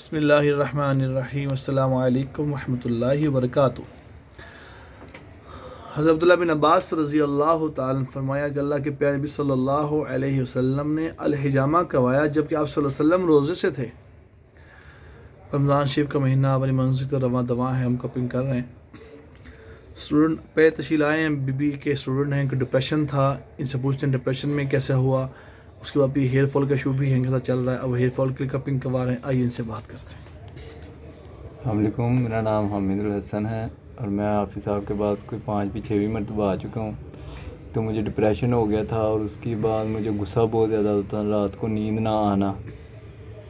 بسم اللہ الرحمن الرحیم، السلام علیکم ورحمۃ اللہ وبرکاتہ۔ حضرت عبداللہ بن عباس رضی اللہ تعالیٰ عنہ فرمایا کہ اللہ کے پیارے نبی صلی اللہ علیہ وسلم نے الحجامہ کروایا جبکہ آپ صلی اللہ علیہ وسلم روزے سے تھے۔ رمضان شریف کا مہینہ بڑی منزل تو رواں دواں ہے، ہم کپنگ کر رہے ہیں۔ اسٹوڈنٹ پہ تشریف آئے ہیں، بی بی کے اسٹوڈنٹ ہیں، ان کو ڈپریشن تھا، ان سے پوچھتے ہیں ڈپریشن میں کیسے ہوا، اس کے بعد بھی ہیئر فال کا ایشو بھی ہے، ان کے ساتھ چل رہا ہے، اب ہیئر فال کے لیے کپنگ کروا رہے ہیں، آئیے ان سے بات کرتے ہیں۔ السلام علیکم، میرا نام حامد الحسن ہے اور میں حافظ صاحب کے پاس کوئی 5-6 مرتبہ آ چکا ہوں۔ تو مجھے ڈپریشن ہو گیا تھا اور اس کے بعد مجھے غصہ بہت زیادہ ہوتا، رات کو نیند نہ آنا،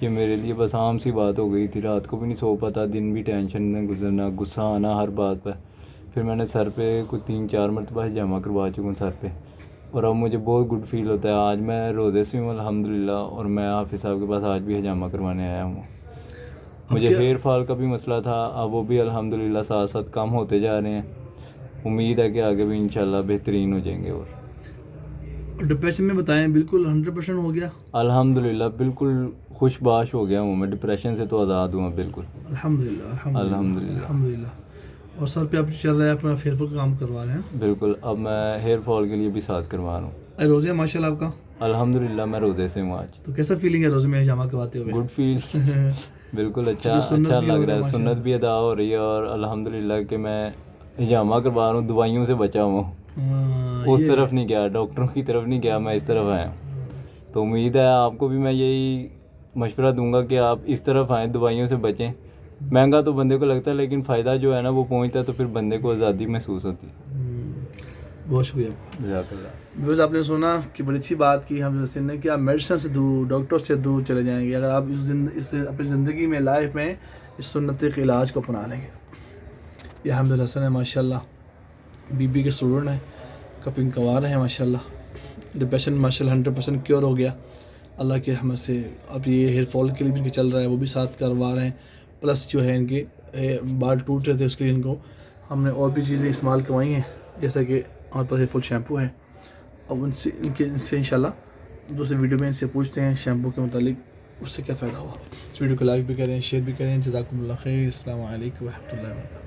یہ میرے لیے بس عام سی بات ہو گئی تھی۔ رات کو بھی نہیں سو پاتا، دن بھی ٹینشن میں گزرنا، غصہ آنا ہر بات پر۔ پھر میں نے سر پہ کوئی 3-4 مرتبہ حجامہ کروا چکا ہوں سر پہ، اور اب مجھے بہت گڈ فیل ہوتا ہے۔ آج میں روزے سے ہوں الحمدللہ، اور میں حافظ صاحب کے پاس آج بھی حجامہ کروانے آیا ہوں۔ مجھے ہیئر فال کا بھی مسئلہ تھا، اب وہ بھی الحمدللہ ساتھ ساتھ کم ہوتے جا رہے ہیں۔ امید ہے کہ آگے بھی انشاءاللہ بہترین ہو جائیں گے۔ اور ڈپریشن میں بتائیں بالکل 100% ہو گیا؟ الحمدللہ بالکل خوش باش ہو گیا ہوں میں، ڈپریشن سے تو آزاد ہوں بالکل الحمدللہ الحمدللہ۔ اور سر پہ آپ چل رہا ہے اپنا ہیئر فال کا کام کروا رہے ہیں؟ بالکل، اب میں ہیئر فال کے لیے بھی ساتھ کروا رہا ہوں۔ روزے ہیں ماشاء اللہ آپ کا؟ الحمدللہ میں روزے سے ہوں آج۔ تو کیسا فیلنگ ہے روزے میں حجامہ کرواتے ہوئے؟ گڈ فیل بالکل اچھا لگ رہا ہے، سنت بھی ادا ہو رہی ہے، اور الحمدللہ کہ میں حجامہ کروا رہا ہوں، دوائیوں سے بچا ہوں۔ اس طرف نہیں گیا، ڈاکٹروں کی طرف نہیں گیا، میں اس طرف آیا ہوں۔ تو امید ہے آپ کو بھی میں یہی مشورہ دوں گا کہ آپ اس طرف آئیں، دوائیوں سے بچیں۔ مہنگا تو بندے کو لگتا ہے لیکن فائدہ جو ہے نا وہ پہنچتا ہے، تو پھر بندے کو آزادی محسوس ہوتی ہے۔ بہت شکریہ جزاک اللہ۔ بس آپ نے سنا کہ بڑی اچھی بات کی ہم نے کہ آپ میڈیسن سے دور، ڈاکٹر سے دور چلے جائیں گے اگر آپ اس اپنی زندگی میں، لائف میں اس سنتی کے علاج کو اپنا لیں گے۔ یہ حامد الحسن ہے ماشاء اللہ، بی بی کے اسٹوڈنٹ ہیں، کپنگ کروا رہے ہیں ماشاء اللہ۔ ڈپریشن ماشاء اللہ 100% کیور ہو گیا اللہ کی رحمت سے۔ اب یہ ہیئر فال کے لیے بھی چل رہا ہے، وہ بھی ساتھ کروا رہے ہیں، پلس جو ہے ان کے بال ٹوٹ رہے تھے اس کے لیے ان کو ہم نے اور بھی چیزیں استعمال کروائی ہیں، جیسا کہ ہمارے پاس ہیئر فال شیمپو ہے۔ اب ان سے انشاءاللہ دوسرے ویڈیو میں ان سے پوچھتے ہیں شیمپو کے متعلق اس سے کیا فائدہ ہوا۔ اس ویڈیو کو لائک بھی کریں، شیئر بھی کریں۔ جزاکم اللہ خیر، السلام علیکم ورحمۃ اللہ وبرکاتہ۔